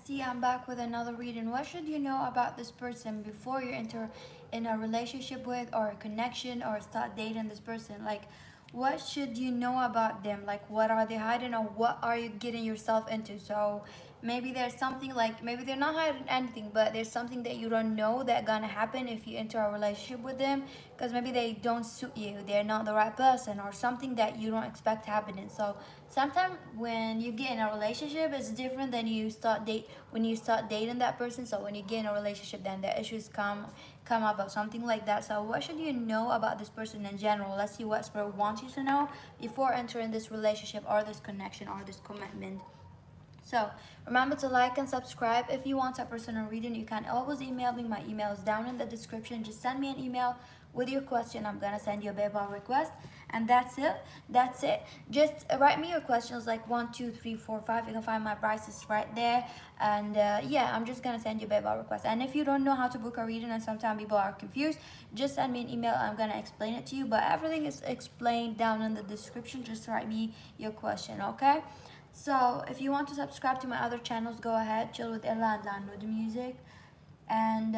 See, I'm back with another reading. What should you know about this person before you enter in a relationship with or a connection or start dating this person? Like, what should you know about them? Like, what are they hiding or what are you getting yourself into? So maybe there's something like, maybe they're not hiding anything, but there's something that you don't know that gonna happen if you enter a relationship with them, because maybe they don't suit you, they're not the right person, or something that you don't expect happening. So sometimes when you get in a relationship, it's different than when you start dating that person. So when you get in a relationship, then the issues come up or something like that. So what should you know about this person in general? Let's see what spirit wants you to know before entering this relationship or this connection or this commitment. So remember to like and subscribe. If you want a personal reading, you can always email me. My email is down in the description. Just send me an email with your question. I'm gonna send you a PayPal request, and that's it. Just write me your questions like 1, 2, 3, 4, 5. You can find my prices right there. And yeah, I'm just gonna send you a PayPal request. And if you don't know how to book a reading, and sometimes people are confused, just send me an email. I'm gonna explain it to you, but everything is explained down in the description. Just write me your question, okay? So if you want to subscribe to my other channels, go ahead. Chill with Ella and Elanooud music. And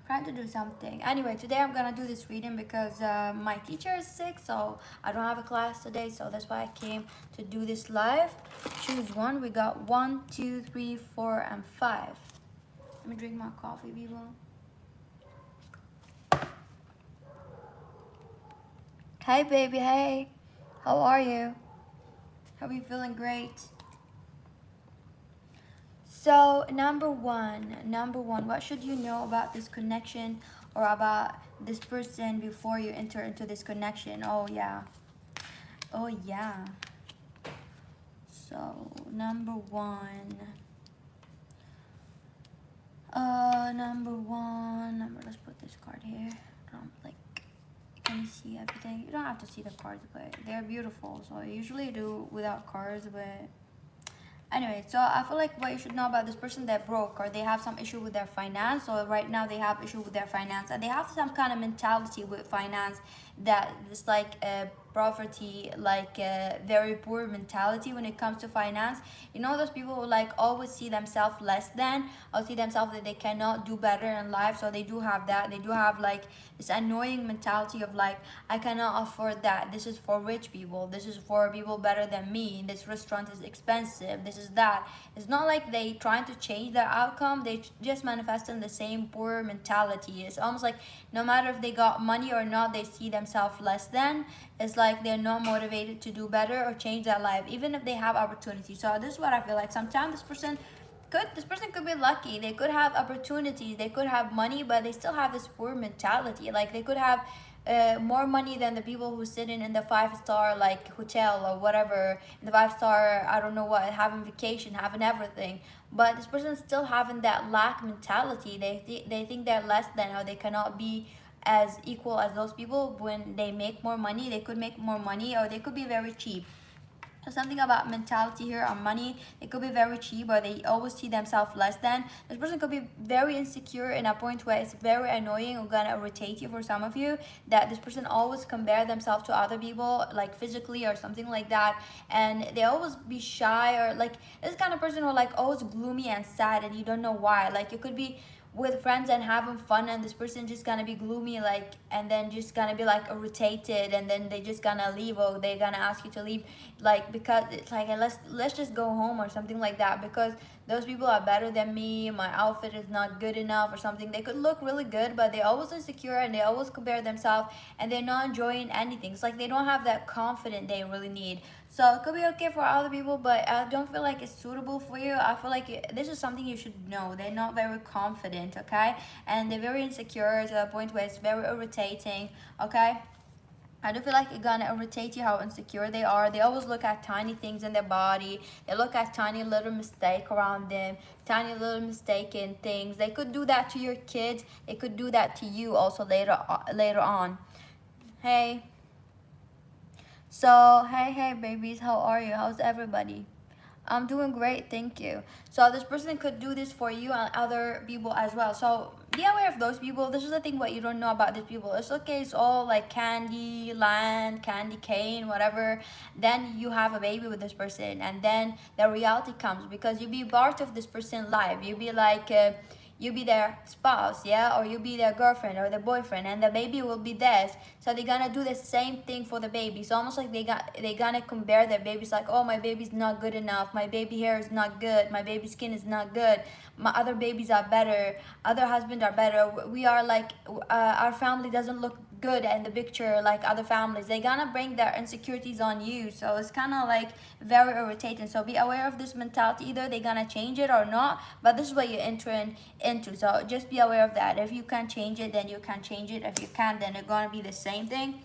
trying to do something. Anyway, today I'm gonna do this reading because my teacher is sick, so I don't have a class today. So that's why I came to do this live. Choose one. We got 1, 2, 3, 4, and 5. Let me drink my coffee, people. Hey, baby. Hey. How are you? Hope you're feeling great. So number one, what should you know about this connection or about this person before you enter into this connection? Oh yeah. So number one, let's put this card here. Like, can you see everything? You don't have to see the cards, but they're beautiful. So I usually do without cards, but anyway, so I feel like what you should know about this person, that broke or they have some issue with their finance. So right now they have issue with their finance, and they have some kind of mentality with finance that is like a poverty, like a very poor mentality when it comes to finance. You know, those people who like always see themselves less than, or see themselves that they cannot do better in life. So they do have that. They do have like this annoying mentality of like, I cannot afford that. This is for rich people. This is for people better than me. This restaurant is expensive. This is that. It's not like they trying to change their outcome. They just manifesting the same poor mentality. It's almost like no matter if they got money or not, they see themselves less than. It's like they're not motivated to do better or change their life, even if they have opportunity. So this is what I feel like. Sometimes this person could be lucky. They could have opportunities. They could have money, but they still have this poor mentality. Like they could have more money than the people who sitting in the 5-star like hotel or whatever, in the 5-star, I don't know what, having vacation, having everything. But this person still having that lack mentality. They think they're less than, or they cannot be as equal as those people. When they make more money, they could make more money, or they could be very cheap. So something about mentality here on money. It could be very cheap, or they always see themselves less than. This person could be very insecure in a point where it's very annoying or gonna irritate you for some of you, that this person always compare themselves to other people, like physically or something like that. And they always be shy, or like this kind of person who like always gloomy and sad, and you don't know why. Like you could be with friends and having fun, and this person just gonna be gloomy, like, and then just gonna be like irritated, and then they just gonna leave, or they gonna ask you to leave, like, because it's like, let's just go home or something like that, because those people are better than me, my outfit is not good enough or something. They could look really good, but they're always insecure, and they always compare themselves, and they're not enjoying anything. It's like they don't have that confidence they really need. So it could be okay for other people, but I don't feel like it's suitable for you. I feel like this is something you should know. They're not very confident, okay? And they're very insecure to the point where it's very irritating, okay? I do feel like it's gonna irritate you how insecure they are. They always look at tiny things in their body. They look at tiny little mistake around them, tiny little mistake in things. They could do that to your kids. They could do that to you also later on. Hey. So, hey, babies, how are you? How's everybody? I'm doing great, thank you. So this person could do this for you and other people as well. So be aware of those people. This is the thing what you don't know about these people. It's okay, it's all like candy land, candy cane, whatever. Then you have a baby with this person, and then the reality comes, because you be part of this person's life. You be like you be their spouse, yeah, or you be their girlfriend or their boyfriend, and the baby will be theirs. So they're gonna do the same thing for the baby. It's almost like they gonna compare their babies, like, oh, my baby's not good enough, my baby hair is not good, my baby skin is not good, my other babies are better, other husbands are better, we are like our family doesn't look good in the picture like other families. They're gonna bring their insecurities on you. So it's kind of like very irritating. So be aware of this mentality. Either they're gonna change it or not, but this is what you're entering into. So just be aware of that. If you can change it, then you can change it. If you can't, then it's gonna be the same thing.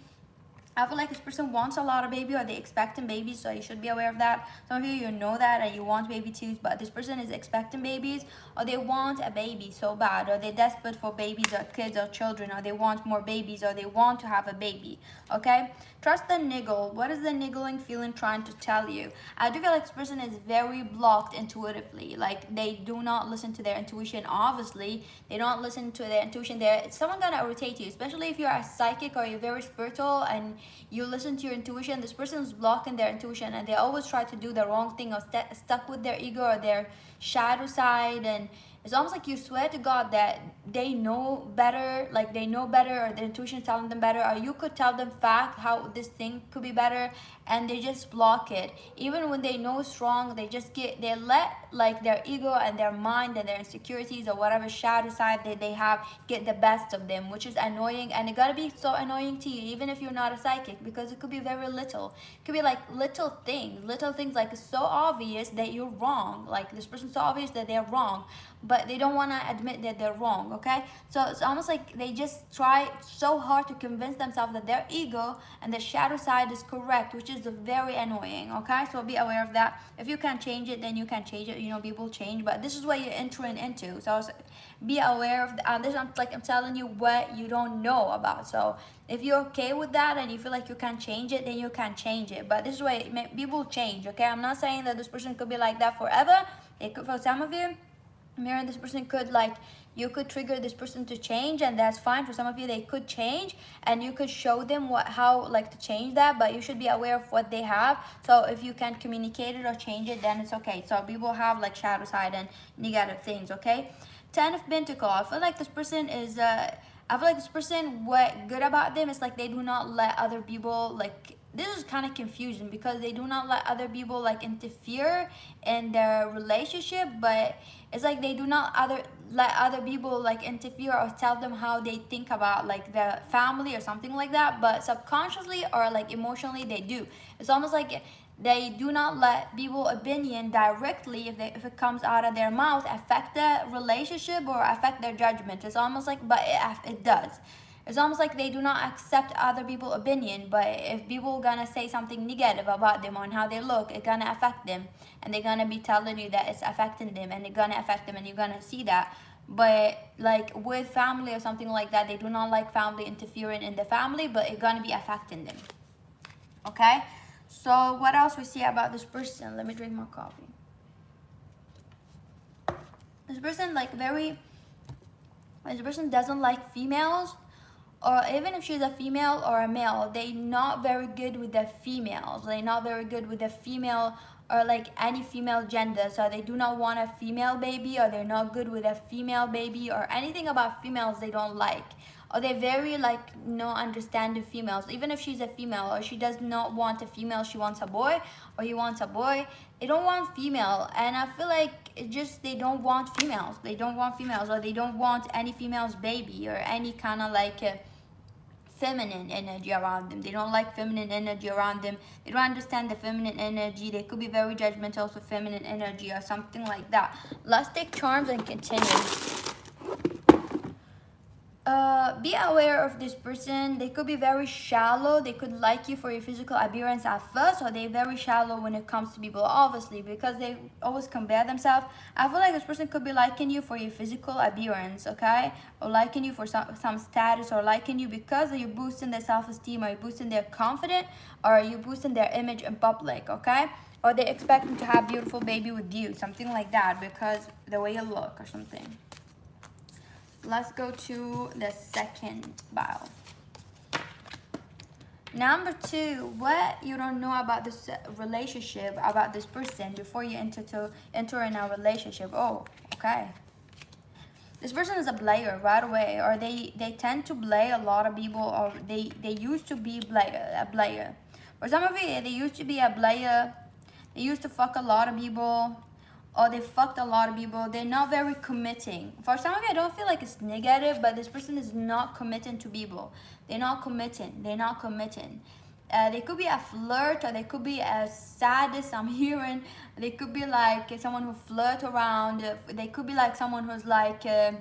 I feel like this person wants a lot of baby, or they expecting babies, so you should be aware of that. Some of you know that and you want baby too, but this person is expecting babies, or they want a baby so bad, or they're desperate for babies or kids or children, or they want more babies, or they want to have a baby. Okay, trust the niggle. What is the niggling feeling trying to tell you? I do feel like this person is very blocked intuitively. Like, they do not listen to their intuition. Obviously they don't listen to their intuition. Someone gonna irritate you, especially if you're a psychic or you're very spiritual and you listen to your intuition. This person is blocking their intuition, and they always try to do the wrong thing, or stuck with their ego or their shadow side. And it's almost like you swear to God that they know better, like they know better, or their intuition is telling them better, or you could tell them fact how this thing could be better, and they just block it. Even when they know it's wrong, they let like their ego and their mind and their insecurities or whatever shadow side that they have get the best of them, which is annoying. And it gotta be so annoying to you, even if you're not a psychic, because it could be very little. It could be like little things like it's so obvious that you're wrong. Like, this person's so obvious that they're wrong, but they don't want to admit that they're wrong. Okay, so it's almost like they just try so hard to convince themselves that their ego and the shadow side is correct, which is very annoying. Okay, so be aware of that. If you can change it, then you can change it. You know, people change, but this is what you're entering into. So be aware of this. I'm telling you what you don't know about. So if you're okay with that and you feel like you can change it, then you can change it. But this is why people change. Okay, I'm not saying that this person could be like that forever. It could, for some of you, mirror, this person could, like, you could trigger this person to change, and that's fine. For some of you, they could change, and you could show them how like to change that, but you should be aware of what they have. So if you can communicate it or change it, then it's okay. So people have like shadow side and negative things. Okay, 10 of Pentacles. I feel like this person is what good about them is like they do not let other people, like, this is kind of confusing, because they do not let other people like interfere in their relationship, but it's like they do not let other people like interfere or tell them how they think about like the family or something like that, but subconsciously or like emotionally they do. It's almost like they do not let people's opinion directly, if it comes out of their mouth, affect the relationship or affect their judgment. It's almost like, but it does. It's almost like they do not accept other people's opinion, but if people gonna say something negative about them on how they look, it's gonna affect them, and they're gonna be telling you that it's affecting them, and it's gonna affect them, and you're gonna see that. But like with family or something like that, they do not like family interfering in the family, but it's gonna be affecting them. Okay, so what else we see about this person? Let me drink more coffee. This person this person doesn't like females, or even if she's a female or a male, they're not very good with the females. They're not very good with the female or like any female gender. So they do not want a female baby, or they're not good with a female baby, or anything about females they don't like. Or they're very like no understanding females. Even if she's a female, or she does not want a female, she wants a boy, or he wants a boy, they don't want female. And I feel like it just, they don't want females. They don't want females, or they don't want any female's baby, or any kind of like feminine energy around them. They don't like feminine energy around them. They don't understand the feminine energy. They could be very judgmental of feminine energy or something like that. Let's take charms and continue. Be aware of this person. They could be very shallow. They could like you for your physical appearance at first, or they're very shallow when it comes to people, obviously, because they always compare themselves. I feel like this person could be liking you for your physical appearance, okay, or liking you for some status, or liking you because you're boosting their self-esteem, or you're boosting their confidence, or you're boosting their image in public, okay, or they expect them to have beautiful baby with you, something like that, because the way you look or something. Let's go to the second pile. Number 2, what you don't know about this relationship, about this person before you enter in a relationship. Oh, okay. This person is a player right away, or they tend to play a lot of people, or they used to be a player. For some of you, they used to be a player. They used to fuck a lot of people, or they fucked a lot of people. They're not very committing. For some of you, I don't feel like it's negative, but this person is not committing to people. They're not committing. They're not committing. They could be a flirt, or they could be a sadist. I'm hearing they could be like someone who flirt around. They could be like someone who's like they're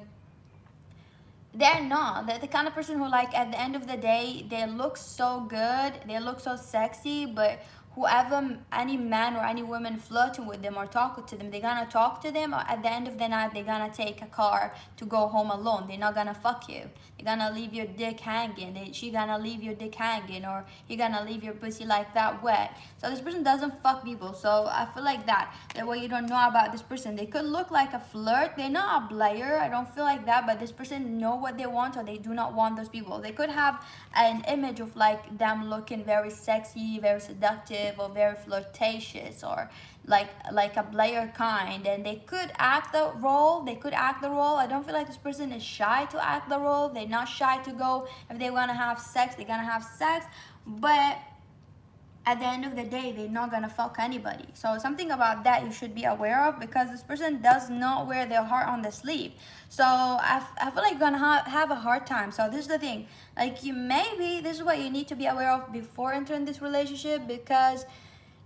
not. They're the kind of person who, like, at the end of the day, they look so good, they look so sexy, but whoever, any man or any woman flirting with them or talking to them, they're gonna talk to them, or at the end of the night, they're gonna take a car to go home alone. They're not gonna fuck you. They're gonna leave your dick hanging. She gonna leave your dick hanging, or you're gonna leave your pussy like that wet. So this person doesn't fuck people. So I feel like that what you don't know about this person. They could look like a flirt. They're not a player. I don't feel like that, but this person know what they want, or they do not want those people. They could have an image of like them looking very sexy, very seductive, or very flirtatious, or like a player kind, and they could act the role. I don't feel like this person is shy to act the role. They're not shy to go. If they want to have sex, they're gonna have sex, but at the end of the day, they're not gonna fuck anybody. So something about that you should be aware of, because this person does not wear their heart on the sleeve. So I feel like you're gonna have a hard time. So this is the thing, like, maybe this is what you need to be aware of before entering this relationship, because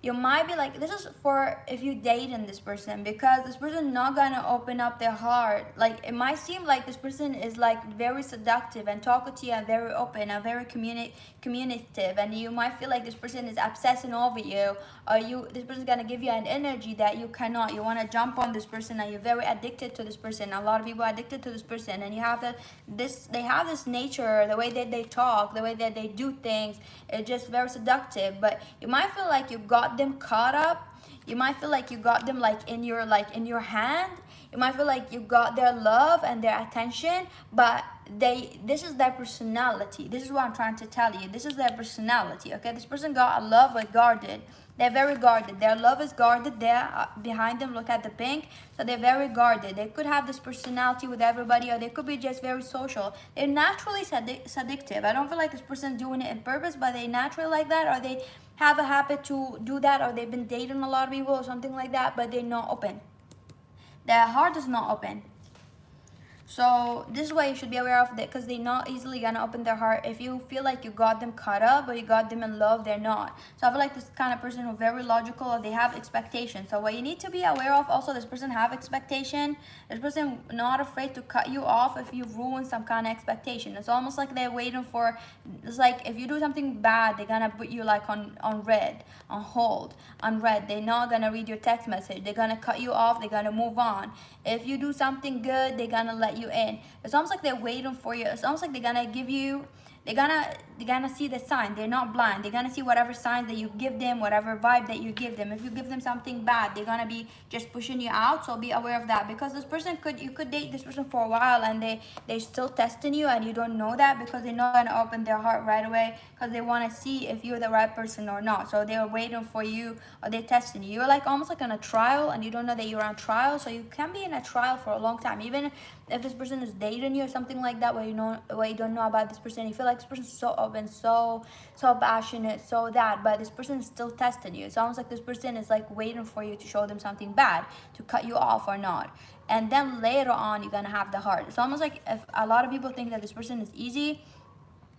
you might be like, this is for if you dating this person, because this person not gonna open up their heart. Like, it might seem like this person is like very seductive and talking to you and very open and very communicative, and you might feel like this person is obsessing over you, or this person is gonna give you an energy that you cannot. You want to jump on this person, and you're very addicted to this person. A lot of people are addicted to this person, and you have they have this nature, the way that they talk, the way that they do things. It's just very seductive, but you might feel like you got them caught up. You might feel like you got them in your hand. You might feel like you got their love and their attention, but this is their personality. This is what I'm trying to tell you. This is their personality. Okay, this person got a love but guarded. They're very guarded. Their love is guarded. There behind them, look at the pink. So they're very guarded. They could have this personality with everybody, or they could be just very social. They're naturally seductive. I don't feel like this person doing it on purpose, but they naturally like that, or they have a habit to do that, or they've been dating a lot of people or something like that, but they're not open. Their heart is not open. So this is what you should be aware of, that because they're not easily gonna open their heart. If you feel like you got them caught up or you got them in love, they're not. So I feel like this kind of person who's very logical, or they have expectations. So what you need to be aware of also, this person have expectation. This person not afraid to cut you off if you ruin some kind of expectation. It's almost like they're waiting for, it's like if you do something bad, they're gonna put you like on red, on hold, on red. They're not gonna read your text message. They're gonna cut you off. They're gonna move on. If you do something good, they're gonna let you in. It's almost like they're waiting for you. It's almost like they're gonna give you, they're gonna see the sign. They're not blind. They're gonna see whatever signs that you give them, whatever vibe that you give them. If you give them something bad, they're gonna be just pushing you out. So be aware of that, because this person you could date this person for a while, and they're still testing you, and you don't know that, because they're not gonna open their heart right away, because they want to see if you're the right person or not. So they're waiting for you, or they're testing you. You're like almost like on a trial, and you don't know that you're on trial. So you can be in a trial for a long time, even if this person is dating you or something like that, where you don't know about this person. You feel like this person's so open, so passionate, so that, but this person is still testing you. It's almost like this person is like waiting for you to show them something bad, to cut you off or not, and then later on you're gonna have the heart. It's almost like, if a lot of people think that this person is easy,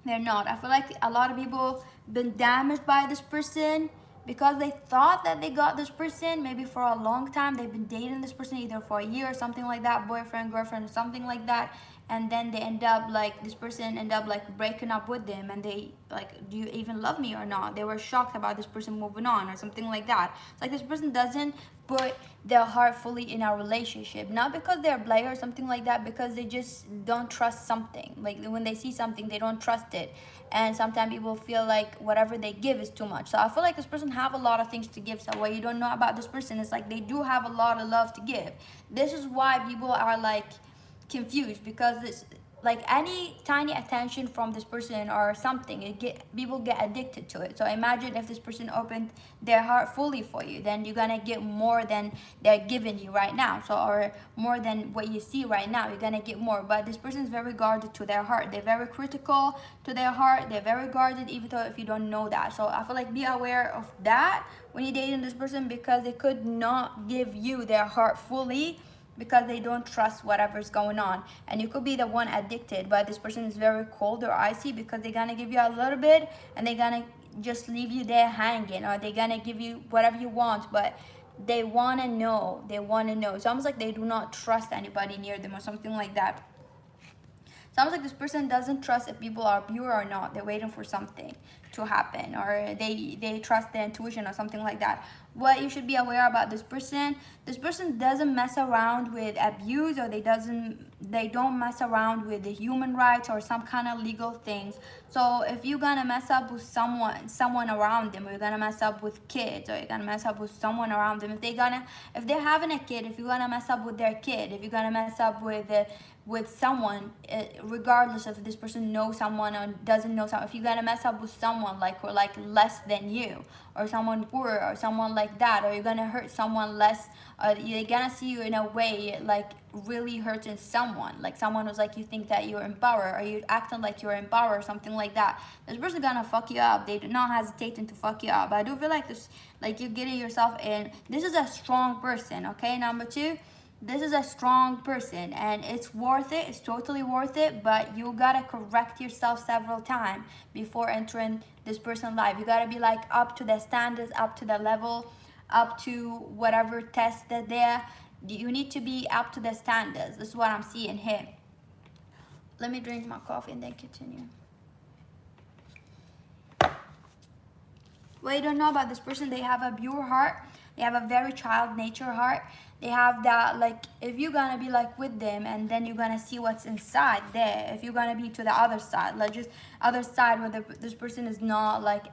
they're not. I feel like a lot of people been damaged by this person, because they thought that they got this person maybe for a long time. They've been dating this person either for a year or something like that, boyfriend, girlfriend, or something like that, and then they end up like, this person end up like breaking up with them, and they like, do you even love me or not? They were shocked about this person moving on or something like that. It's like this person doesn't put their heart fully in a relationship, not because they're a player or something like that, because they just don't trust something. Like, when they see something, they don't trust it, and sometimes people feel like whatever they give is too much. So I feel like this person have a lot of things to give. So what you don't know about this person is like, they do have a lot of love to give. This is why people are like confused because this, like any tiny attention from this person or something, people get addicted to it. So imagine if this person opened their heart fully for you, then you're gonna get more than they're giving you right now. So, or more than what you see right now, you're gonna get more. But this person is very guarded to their heart. They're very critical to their heart. They're very guarded, even though if you don't know that. So I feel like be aware of that when you're dating this person, because they could not give you their heart fully because they don't trust whatever's going on. And you could be the one addicted, but this person is very cold or icy because they're gonna give you a little bit and they're gonna just leave you there hanging, or they're gonna give you whatever you want, but they wanna know. It's almost like they do not trust anybody near them or something like that. Sounds like this person doesn't trust if people are pure or not. They're waiting for something to happen, or they trust their intuition or something like that. What you should be aware about this person doesn't mess around with abuse, or they don't mess around with the human rights or some kind of legal things. So if you're gonna mess up with someone around them, or you're gonna mess up with kids, or you're gonna mess up with someone around them, if they're having a kid, if you're gonna mess up with their kid, if you're gonna mess up with someone, regardless if this person knows someone or doesn't know someone, if you're gonna mess up with someone or less than you, or someone poor, or someone like that, or you're gonna hurt someone less, you're gonna see you in a way like really hurting someone, like someone who's like, you think that you're in power, or you're acting like you're in power or something like that. This person gonna fuck you up. They do not hesitate to fuck you up. I do feel like this, like you're getting yourself in. This is a strong person, okay? Number two, this is a strong person and it's worth it. It's totally worth it, but you gotta correct yourself several times before entering this person's life. You gotta be like up to the standards, up to the level, up to whatever test that they're. You need to be up to the standards. This is what I'm seeing here. Let me drink my coffee and then continue. What you don't know about this person, they have a pure heart. They have a very child nature heart. They have that, like, if you're gonna be like with them, and then you're gonna see what's inside there. If you're gonna be to the other side, like just other side where this person is not like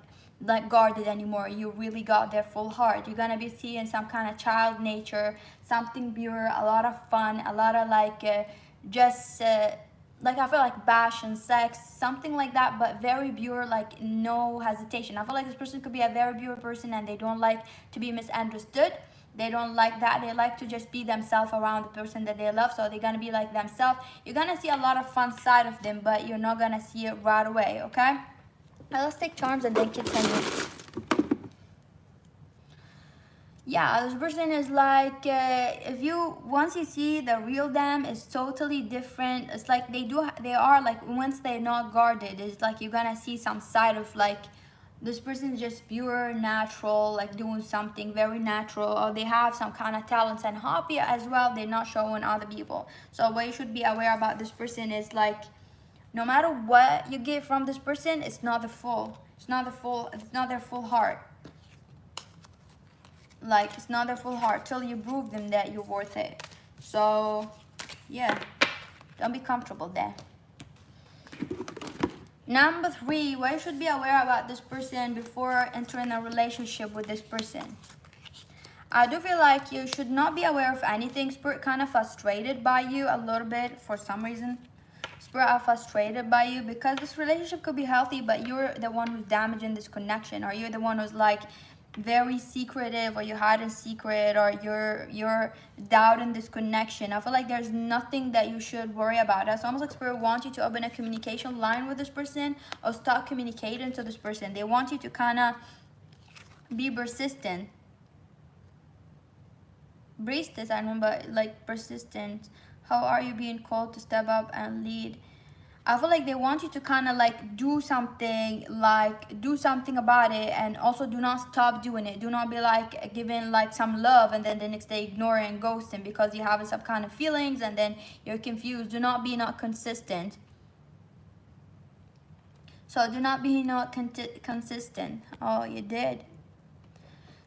guarded anymore, you really got their full heart. You're gonna be seeing some kind of child nature, something pure, a lot of fun, a lot of like like I feel like bash and sex, something like that, but very pure, like no hesitation. I feel like this person could be a very pure person and they don't like to be misunderstood. They don't like that. They like to just be themselves around the person that they love. So they're gonna be like themselves. You're gonna see a lot of fun side of them, but you're not gonna see it right away, okay? Now let's take charms and then continue. Yeah, this person is like, once you see the real them, it's totally different. It's like they are like, once they're not guarded, it's like you're gonna see some side of like, this person is just pure natural, like doing something very natural, or they have some kind of talents and hobby as well. They're not showing other people. So what you should be aware about this person is like, no matter what you get from this person, it's not their full heart. Like, it's not their full heart till you prove them that you're worth it. So yeah, don't be comfortable there. Number three, what you should be aware about this person before entering a relationship with this person. I do feel like you should not be aware of anything. Spirit kind of frustrated by you a little bit for some reason. Spirit are frustrated by you because this relationship could be healthy, but you're the one who's damaging this connection, or you're the one who's like very secretive, or you hide in secret, or you're doubting this connection. I feel like there's nothing that you should worry about. It's almost like Spirit wants you to open a communication line with this person, or start communicating to this person. They want you to kind of be persistent. Priestess, I remember, like persistent. How are you being called to step up and lead? I feel like they want you to kind of like do something about it, and also do not stop doing it. Do not be like giving like some love and then the next day ignoring and ghosting because you have some kind of feelings and then you're confused. Do not be not consistent. So do not be not consistent. Oh, you did.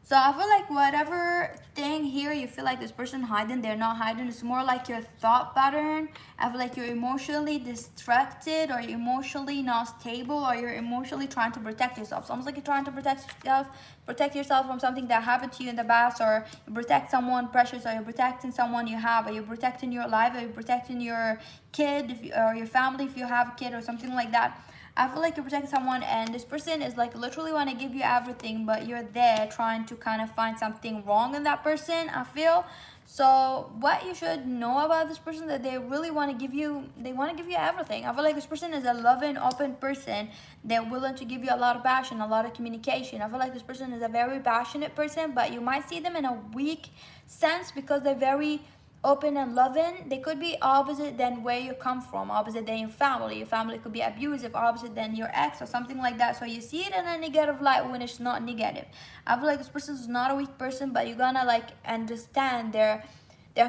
So I feel like whatever thing here you feel like this person hiding, they're not hiding. It's more like your thought pattern. I feel like you're emotionally distracted, or you're emotionally not stable, or you're emotionally trying to protect yourself. It's almost like you're trying to protect yourself from something that happened to you in the past, or you protect someone precious, or you're protecting someone you have, or you're protecting your life, or you're protecting your kid, or your family if you have a kid, or something like that. I feel like you're protecting someone, and this person is like literally want to give you everything, but you're there trying to kind of find something wrong in that person, I feel. So what you should know about this person, that they really want to give you, they want to give you everything. I feel like this person is a loving, open person. They're willing to give you a lot of passion, a lot of communication. I feel like this person is a very passionate person, but you might see them in a weak sense because they're very open and loving. They could be opposite than where you come from, opposite than your family. Your family could be abusive, opposite than your ex, or something like that. So you see it in a negative light when it's not negative. I feel like this person is not a weak person, but you're gonna like understand their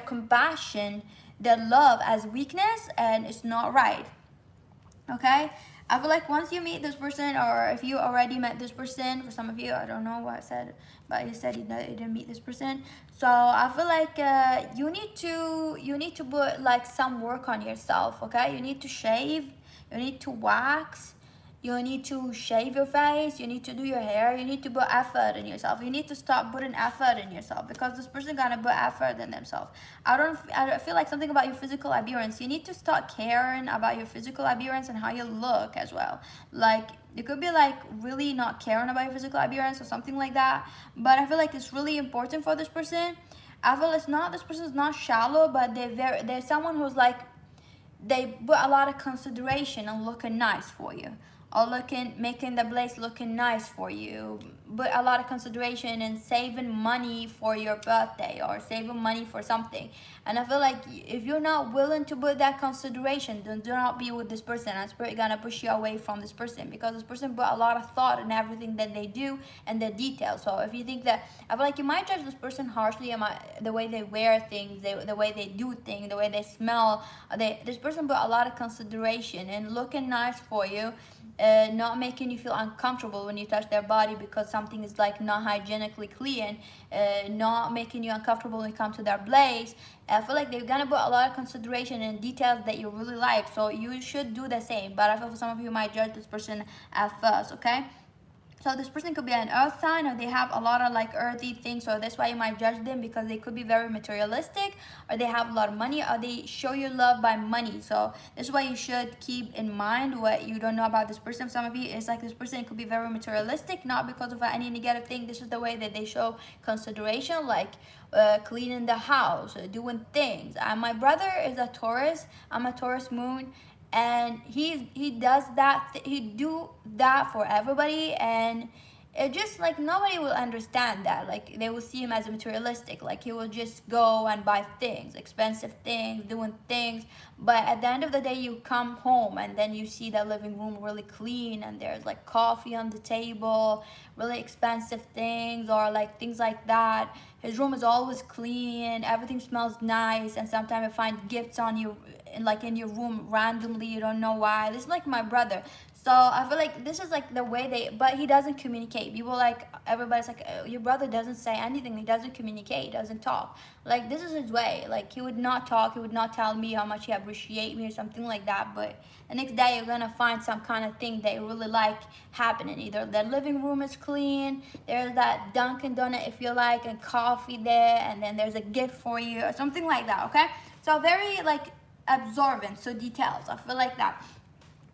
compassion, their love as weakness, and it's not right. Okay, I feel like once you meet this person, or if you already met this person, for some of you, I don't know what I said, but you said you didn't meet this person. So I feel like you need to put like some work on yourself. Okay, you need to shave, you need to wax, you need to shave your face, you need to do your hair, you need to put effort in yourself. You need to stop putting effort in yourself, because this person gonna put effort in themselves. I feel like something about your physical appearance. You need to start caring about your physical appearance and how you look as well. Like, you could be like really not caring about your physical appearance or something like that, but I feel like it's really important for this person. I feel it's not, this person's not shallow, but they're someone who's like, they put a lot of consideration and looking nice for you, or making the place looking nice for you, but a lot of consideration and saving money for your birthday, or saving money for something. And I feel like if you're not willing to put that consideration, then do not be with this person, and spirit gonna push you away from this person, because this person put a lot of thought in everything that they do and the details. So if you think that, I feel like you might judge this person harshly, the way they wear things, the way they do things, the way they smell. This person put a lot of consideration and looking nice for you, not making you feel uncomfortable when you touch their body because something is like not hygienically clean, not making you uncomfortable when you come to their place. I feel like they're gonna put a lot of consideration and details that you really like, so you should do the same. But I feel for some of you might judge this person at first. Okay, so this person could be an earth sign, or they have a lot of like earthy things, so that's why you might judge them, because they could be very materialistic, or they have a lot of money, or they show you love by money. So this is why you should keep in mind what you don't know about this person. Some of you is like, this person could be very materialistic, not because of any negative thing. This is the way that they show consideration, like cleaning the house, doing things. My brother is a Taurus. I'm a Taurus moon, and he does that, he do that for everybody, and it just like nobody will understand that. Like, they will see him as a materialistic, like he will just go and buy things, expensive things, doing things. But at the end of the day, you come home and then you see the living room really clean, and there's like coffee on the table, really expensive things, or like things like that. His room is always clean, everything smells nice, and sometimes I find gifts on you, like in your room randomly, you don't know why. This is like my brother. So I feel like this is like the way but he doesn't communicate. People like, everybody's like, oh, your brother doesn't say anything, he doesn't communicate, he doesn't talk. Like, this is his way. Like, he would not talk, he would not tell me how much he appreciate me or something like that. But the next day you're gonna find some kind of thing that you really like happening. Either the living room is clean, there's that Dunkin' Donut if you like, and coffee there, and then there's a gift for you or something like that. Okay, so very like absorbent, so details, I feel like that.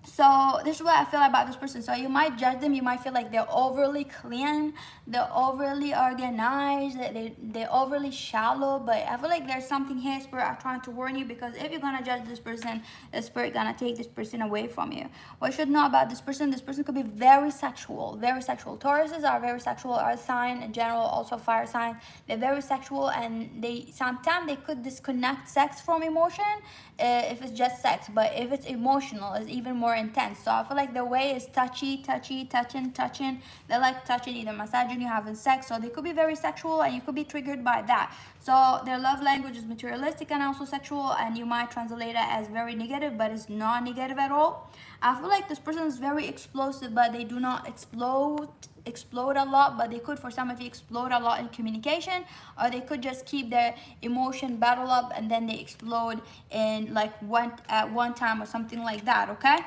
So this is what I feel about this person. So you might judge them, you might feel like they're overly clean, they're overly organized, they're overly shallow. But I feel like there's something here, spirit are trying to warn you, because if you're gonna judge this person, the spirit gonna take this person away from you. What you should know about this person could be very sexual, very sexual. Tauruses are very sexual, earth sign in general, also fire sign. They're very sexual, and sometimes they could disconnect sex from emotion, if it's just sex. But if it's emotional, it's even more intense. So I feel like the way is touching. They like touching, either massaging you, having sex. So they could be very sexual, and you could be triggered by that. So their love language is materialistic and also sexual, and you might translate it as very negative, but it's not negative at all. I feel like this person is very explosive, but they do not explode a lot, but they could, for some of you, explode a lot in communication, or they could just keep their emotion battle up and then they explode in like at one time or something like that. Okay,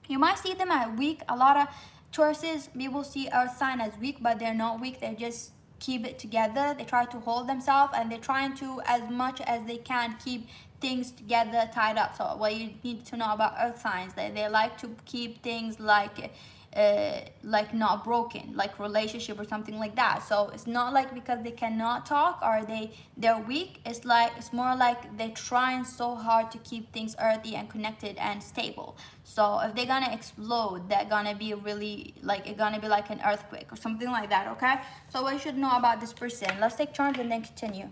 you might see them as weak. A lot of Tauruses, people see earth sign as weak, but they're not weak. They just keep it together. They try to hold themselves, and they're trying to, as much as they can, keep things together, tied up. So what you need to know about earth signs, they like to keep things like not broken, like relationship or something like that. So it's not like because they cannot talk or they're weak. It's more like they're trying so hard to keep things earthy and connected and stable. So if they're gonna explode, they're gonna be really like, it's gonna be like an earthquake or something like that. Okay, so what you should know about this person. Let's take turns and then continue.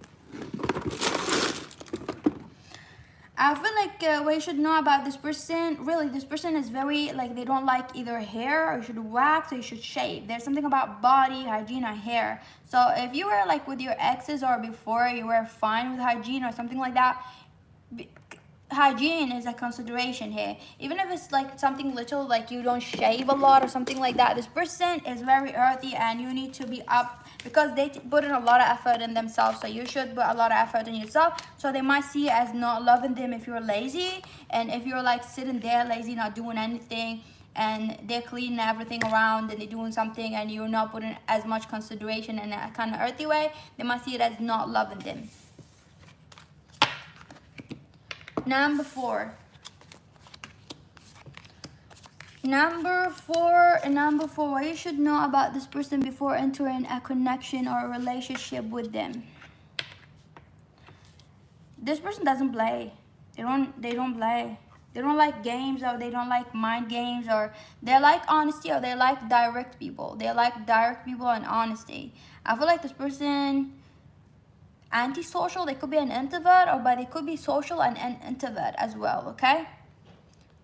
I feel like what you should know about this person, really, this person is very, like, they don't like either hair, or you should wax, or you should shave. There's something about body, hygiene, or hair. So if you were like with your exes or before, you were fine with hygiene or something like that, hygiene is a consideration here. Even if it's like something little, like you don't shave a lot or something like that, this person is very earthy and you need to be up, because they put in a lot of effort in themselves. So you should put a lot of effort in yourself. So they might see you as not loving them if you're lazy, and if you're like sitting there lazy, not doing anything, and they're cleaning everything around and they're doing something and you're not putting as much consideration in a kind of earthy way, they might see it as not loving them. Number four, what you should know about this person before entering a connection or a relationship with them. This person doesn't play. They don't play. They don't like games, or they don't like mind games, or they like honesty, or they like direct people. They like direct people and honesty. I feel like this person antisocial. They could be an introvert, but they could be social and an introvert as well. Okay,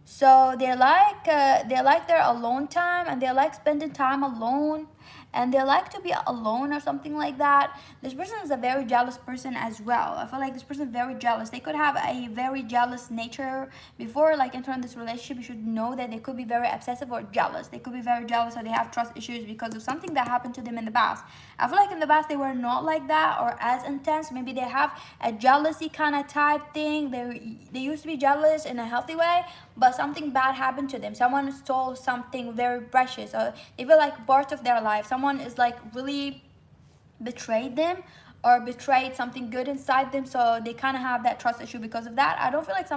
so they like their alone time, and they like spending time alone, and they like to be alone or something like that. This person is a very jealous person as well. I feel like this person is very jealous. They could have a very jealous nature. Before like entering this relationship, you should know that they could be very obsessive or jealous. They could be very jealous, or they have trust issues because of something that happened to them in the past. I feel like in the past they were not like that or as intense. Maybe they have a jealousy kind of type thing. They used to be jealous in a healthy way, but something bad happened to them. Someone stole something very precious, or they feel like part of their life. Someone is like really betrayed them, or betrayed something good inside them, so they kind of have that trust issue because of that. I don't feel like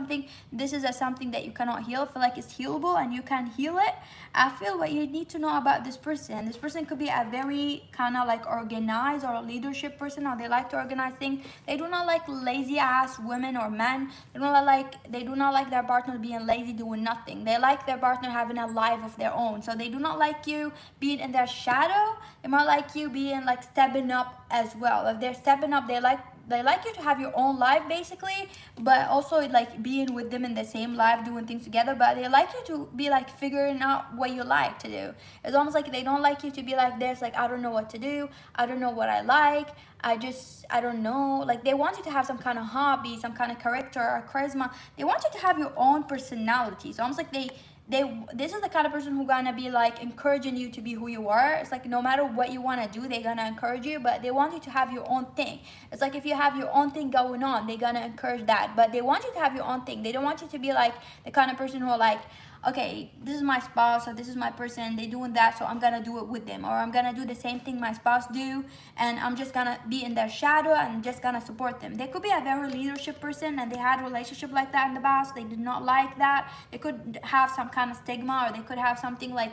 this is something that you cannot heal. I feel like it's healable and you can heal it. I feel what you need to know about this person could be a very kind of like organized or a leadership person, or they like to organize things. They do not like lazy ass women or men. They do not like their partner being lazy, doing nothing. They like their partner having a life of their own. So they do not like you being in their shadow. They might like you being like stepping up as well. If they're stepping up, they like you to have your own life basically, but also like being with them in the same life, doing things together. But they like you to be like figuring out what you like to do. It's almost like they don't like you to be like this, like I don't know what to do, I don't know what I like, I don't know. Like they want you to have some kind of hobby, some kind of character or charisma. They want you to have your own personality. So almost like this is the kind of person who's gonna be like encouraging you to be who you are. It's like no matter what you want to do, they're gonna encourage you, but they want you to have your own thing. It's like if you have your own thing going on, they're gonna encourage that, but they want you to have your own thing. They don't want you to be like the kind of person who are like, okay, this is my spouse, or this is my person, they're doing that, so I'm gonna do it with them, or I'm gonna do the same thing my spouse do, and I'm just gonna be in their shadow and just gonna support them. They could be a very leadership person, and they had a relationship like that in the past. They did not like that. They could have some kind of stigma, or they could have something like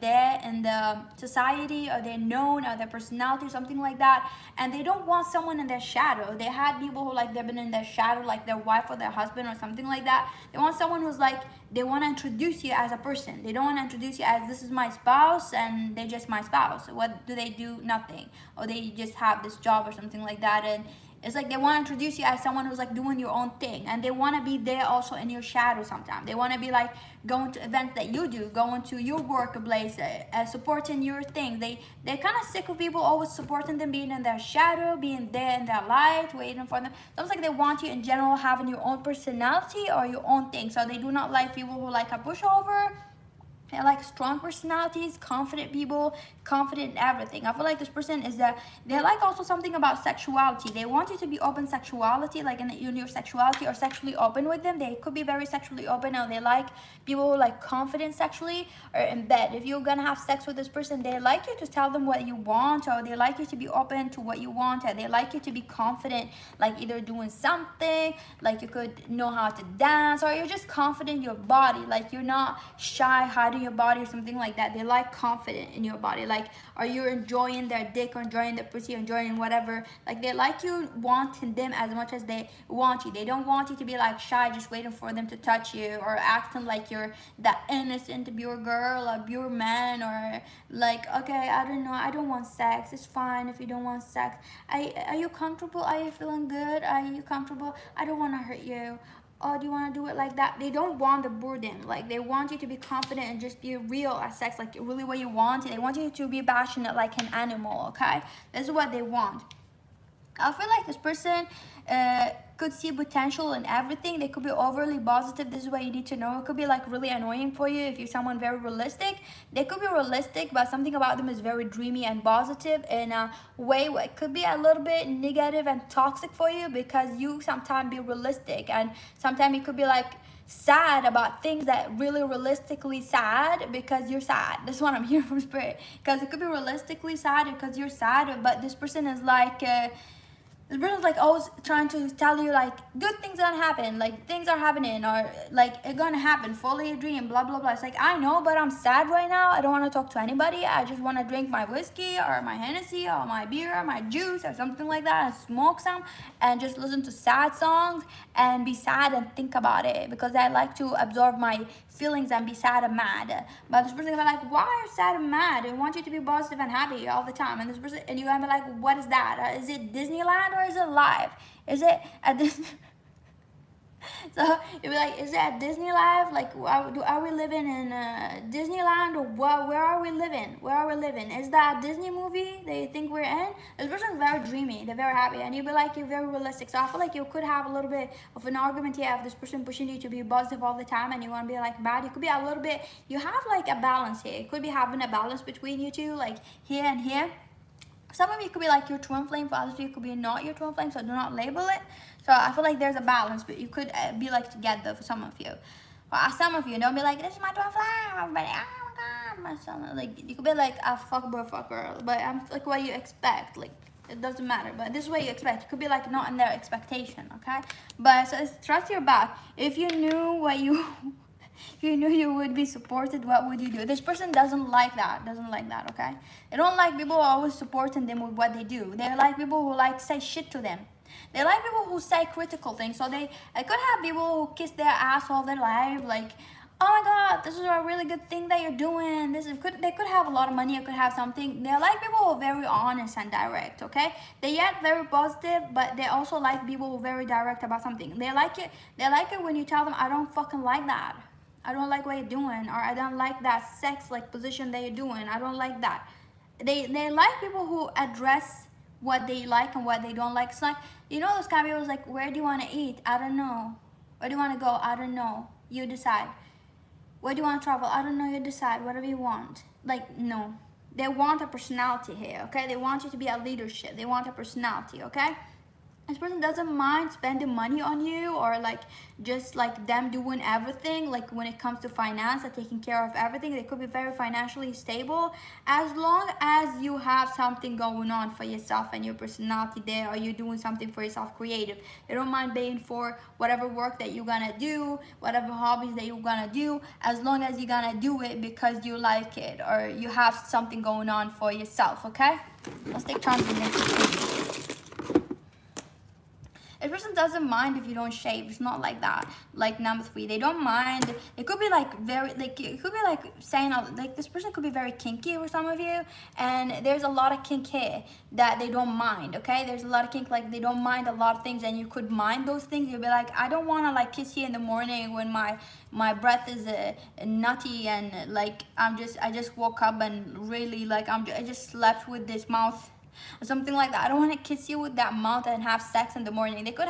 that in the society, or they're known, or their personality, or something like that, and they don't want someone in their shadow. They had people who like they've been in their shadow, like their wife or their husband or something like that. They want someone who's like, they want to introduce you as a person. They don't want to introduce you as this is my spouse and they're just my spouse. What do they do? Nothing. Or they just have this job or something like that, and It's like they want to introduce you as someone who's like doing your own thing, and they want to be there also in your shadow sometimes. They want to be like going to events that you do, going to your workplace, supporting your thing. They're kind of sick of people always supporting them, being in their shadow, being there in their light, waiting for them. It's almost like they want you in general having your own personality or your own thing. So they do not like people who like a pushover. They like strong personalities, confident people, confident in everything. I feel like this person is that they like also something about sexuality. They want you to be open sexuality, like in your sexuality, or sexually open with them. They could be very sexually open, or they like people who like confident sexually or in bed. If you're gonna have sex with this person, they like you to tell them what you want, or they like you to be open to what you want, or they like you to be confident, like either doing something, like you could know how to dance, or you're just confident in your body, like you're not shy, hiding your body or something like that. They like confident in your body, like are you enjoying their dick or enjoying their pussy or enjoying whatever. Like they like you wanting them as much as they want you. They don't want you to be like shy, just waiting for them to touch you, or acting like you're that innocent pure girl or pure man, or like, okay, I don't know, I don't want sex, it's fine if you don't want sex. Are you comfortable? Are you feeling good? Are you comfortable? I don't want to hurt you. Oh, do you want to do it like that? They don't want the burden. Like they want you to be confident and just be real at sex, like really what you want. They want you to be passionate like an animal, okay? This is what they want. I feel like this person could see potential in everything. They could be overly positive. This is what you need to know. It could be like really annoying for you if you're someone very realistic. They could be realistic, but something about them is very dreamy and positive in a way where it could be a little bit negative and toxic for you, because you sometimes be realistic, and sometimes you could be like sad about things that really realistically sad because you're sad. That's what I'm here from spirit, because it could be realistically sad because you're sad, but this person is like this person's like always trying to tell you like good things gonna happen, like things are happening, or like it's gonna happen, fully a dream, blah blah blah. It's like, I know, but I'm sad right now. I don't want to talk to anybody. I just want to drink my whiskey or my Hennessy or my beer or my juice or something like that, and smoke some and just listen to sad songs and be sad and think about it, because I like to absorb my feelings and be sad and mad. But this person gonna be like, why are you sad and mad? I want you to be positive and happy all the time. And this person, and you're gonna be like, what is that? Is it Disneyland or is it live? Is it at Disney? So you'll be like, is that Disney live? Like, are we living in Disneyland, or what? Where are we living? Where are we living? Is that a Disney movie they think we're in? This person's very dreamy. They're very happy, and you'll be like, you're very realistic. So I feel like you could have a little bit of an argument here of this person pushing you to be positive all the time, and you want to be like bad. You could be a little bit. You have like a balance here. It could be having a balance between you two, like here and here. Some of you could be like your twin flame, for others of you could be not your twin flame, so do not label it. So I feel like there's a balance, but you could be like together for some of you. For some of you, don't be like, this is my twin flame, but oh my god, my son. Like, you could be like a fuck boy, fuck girl, but I'm like what you expect, like it doesn't matter, but this is what you expect. You could be like not in their expectation, okay? But so it's trust your back. If you knew what you if you knew you would be supported, what would you do? This person doesn't like that, okay? They don't like people who are always supporting them with what they do. They like people who like say shit to them. They like people who say critical things. So they could have people who kiss their ass all their life, like, oh my god, this is a really good thing that you're doing. They could have a lot of money, or could have something. They like people who are very honest and direct, okay? They yet very positive, but they also like people who are very direct about something. They like it when you tell them, I don't fucking like that. I don't like what you're doing, or I don't like that sex like position that you're doing. I don't like that. They like people who address what they like and what they don't like. It's like, you know, those kind of people like, where do you want to eat? I don't know. Where do you want to go? I don't know. You decide. Where do you want to travel? I don't know. You decide. Whatever you want. Like, no. They want a personality here, okay? They want you to be a leadership. They want a personality, okay? This person doesn't mind spending money on you, or like just like them doing everything, like when it comes to finance and taking care of everything. They could be very financially stable, as long as you have something going on for yourself and your personality there, or you're doing something for yourself creative. They don't mind paying for whatever work that you're gonna do, whatever hobbies that you're gonna do, as long as you're gonna do it because you like it, or you have something going on for yourself, okay? Let's take transformation. This person doesn't mind if you don't shave. It's not like that. Like number 3, they don't mind. It could be like very, like it could be like saying like this person could be very kinky for some of you, and there's a lot of kink here that they don't mind. Okay, there's a lot of kink, like they don't mind a lot of things, and you could mind those things. You'll be like, I don't want to like kiss you in the morning when my breath is nutty, and like I just woke up and really like I just slept with this mouth or something like that. I don't want to kiss you with that mouth and have sex in the morning. They could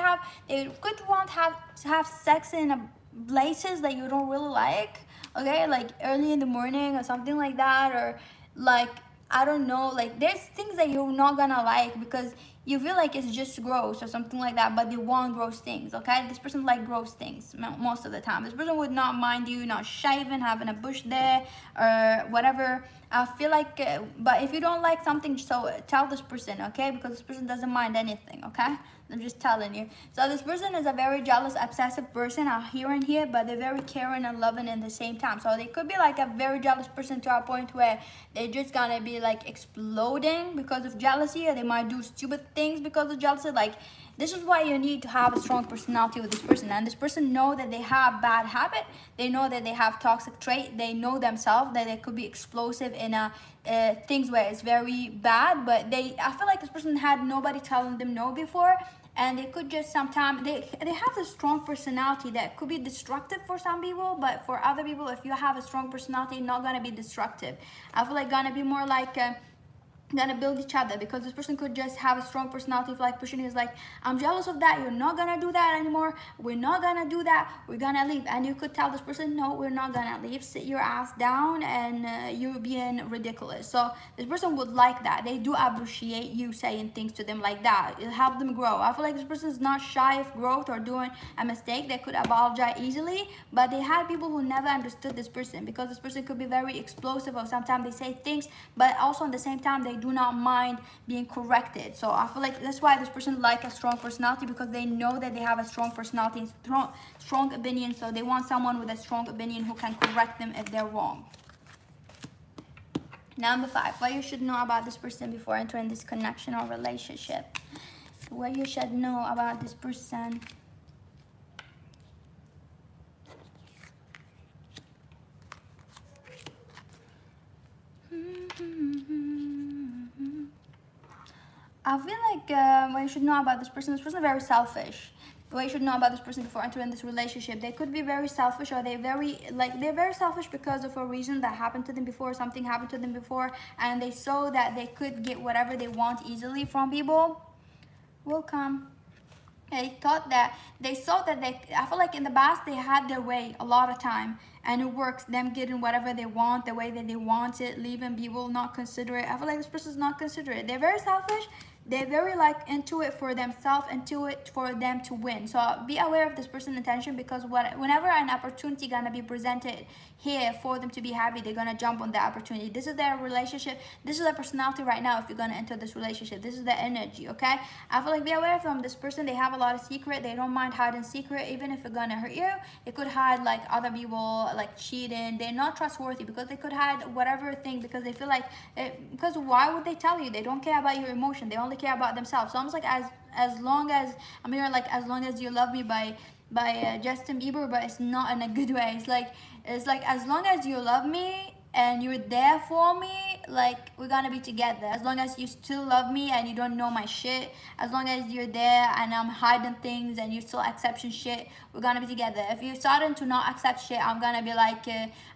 want to have sex in places that you don't really like, okay, like early in the morning or something like that, or like I don't know, like there's things that you're not gonna like because you feel like it's just gross or something like that, but they want gross things, okay? This person like gross things most of the time. This person would not mind you not shaving, having a bush there or whatever. I feel like, but if you don't like something, so tell this person, okay? Because this person doesn't mind anything, okay? I'm just telling you. So this person is a very jealous, obsessive person out here and here, but they're very caring and loving in the same time. So they could be like a very jealous person to a point where they're just gonna be like exploding because of jealousy, or they might do stupid things because of jealousy. Like this is why you need to have a strong personality with this person. And this person know that they have bad habit. They know that they have toxic trait. They know themselves that they could be explosive in things where it's very bad. But I feel like this person had nobody telling them no before. And they could just sometimes, they have a strong personality that could be destructive for some people, but for other people, if you have a strong personality, not gonna be destructive. I feel like gonna be more like gonna build each other, because this person could just have a strong personality of like pushing is like, I'm jealous of that, you're not gonna do that anymore, we're not gonna do that, we're gonna leave. And you could tell this person, no, we're not gonna leave, sit your ass down, and you're being ridiculous. So this person would like that. They do appreciate you saying things to them like that. It'll help them grow. I feel like this person is not shy of growth or doing a mistake. They could apologize easily, but they had people who never understood this person, because this person could be very explosive, or sometimes they say things, but also at the same time they do not mind being corrected. So I feel like that's why this person like a strong personality, because they know that they have a strong personality and strong opinion. So they want someone with a strong opinion who can correct them if they're wrong. Number 5, what you should know about this person before entering this connection or relationship. What you should know about this person. I feel like what you should know about this person is very selfish. What you should know about this person before entering this relationship, they could be very selfish, or they're very selfish because of a reason that happened to them before, something happened to them before, and they saw that they could get whatever they want easily from people. Welcome. They thought that they saw that I feel like in the past they had their way a lot of time, and it works, them getting whatever they want the way that they want it, leaving people not considerate. I feel like this person's not considerate. They're very selfish. They're very like into it for themselves, into it for them to win. So be aware of this person's intention, because whenever an opportunity gonna be presented here for them to be happy, they're gonna jump on the opportunity. This is their relationship. This is their personality right now. If you're gonna enter this relationship, this is the energy. Okay, I feel like be aware from this person. They have a lot of secret. They don't mind hiding secret, even if it's gonna hurt you. They could hide like other people, like cheating. They're not trustworthy, because they could hide whatever thing, because they feel like because why would they tell you? They don't care about your emotion. They only care about themselves. So almost like as long as I'm hearing like As Long As You Love Me by Justin Bieber, but it's not in a good way. It's like as long as you love me and you're there for me, like we're gonna be together. As long as you still love me and you don't know my shit, as long as you're there and I'm hiding things and you still accepting shit, we're gonna be together. If you're starting to not accept shit, I'm gonna be like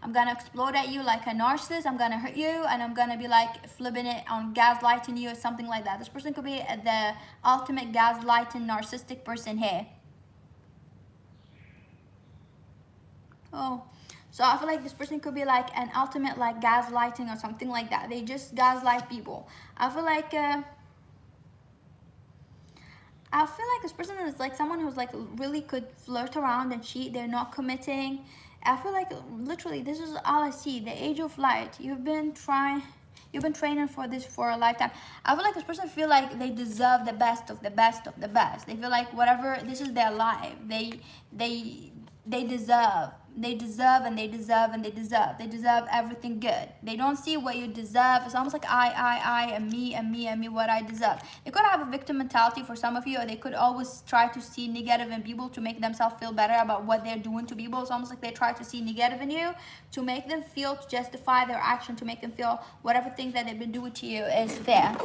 I'm gonna explode at you like a narcissist. I'm gonna hurt you, and I'm gonna be like flipping it on gaslighting you or something like that. This person could be the ultimate gaslighting narcissistic person here. Oh, so I feel like this person could be like an ultimate like gaslighting or something like that. They just gaslight people. I feel like this person is like someone who's like really could flirt around and cheat. They're not committing. I feel like literally this is all I see. The age of light. You've been training for this for a lifetime. I feel like this person feel like they deserve the best of the best of the best. They feel like whatever, this is their life. They deserve they deserve and they deserve and they deserve. They deserve everything good. They don't see what you deserve. It's almost like I, and me, and me, and me, what I deserve. They could have a victim mentality for some of you, or they could always try to see negative in people to make themselves feel better about what they're doing to people. It's almost like they try to see negative in you to make them feel, to justify their action, to make them feel whatever thing that they've been doing to you is fair.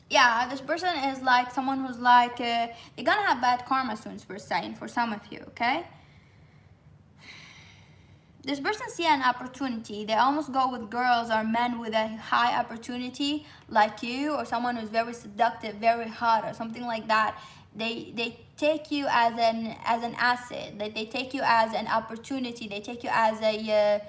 Yeah, this person is like someone who's like, they're gonna have bad karma soon, we're saying, for some of you, okay? This person see an opportunity. They almost go with girls or men with a high opportunity like you, or someone who's very seductive, very hot, or something like that. They take you as an asset. They take you as an opportunity. They take you as a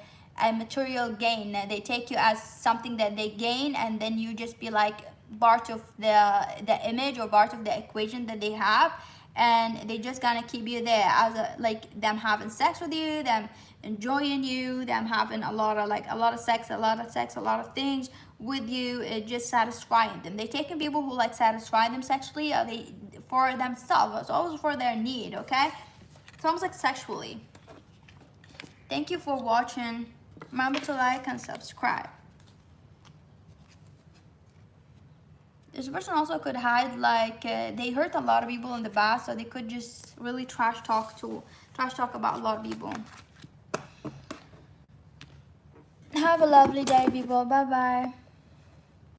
material gain. They take you as something that they gain, and then you just be like part of the image or part of the equation that they have, and they just gonna keep you there as like them having sex with you, them enjoying you, them having a lot of sex, a lot of things with you. It just satisfying them. They taking people who like satisfy them sexually, or they for themselves. It's always for their need, okay? It's almost like sexually. Thank you for watching. Remember to like and subscribe. This person also could hide, like they hurt a lot of people in the past, so they could just really trash talk about a lot of people. Have a lovely day, people. Bye bye.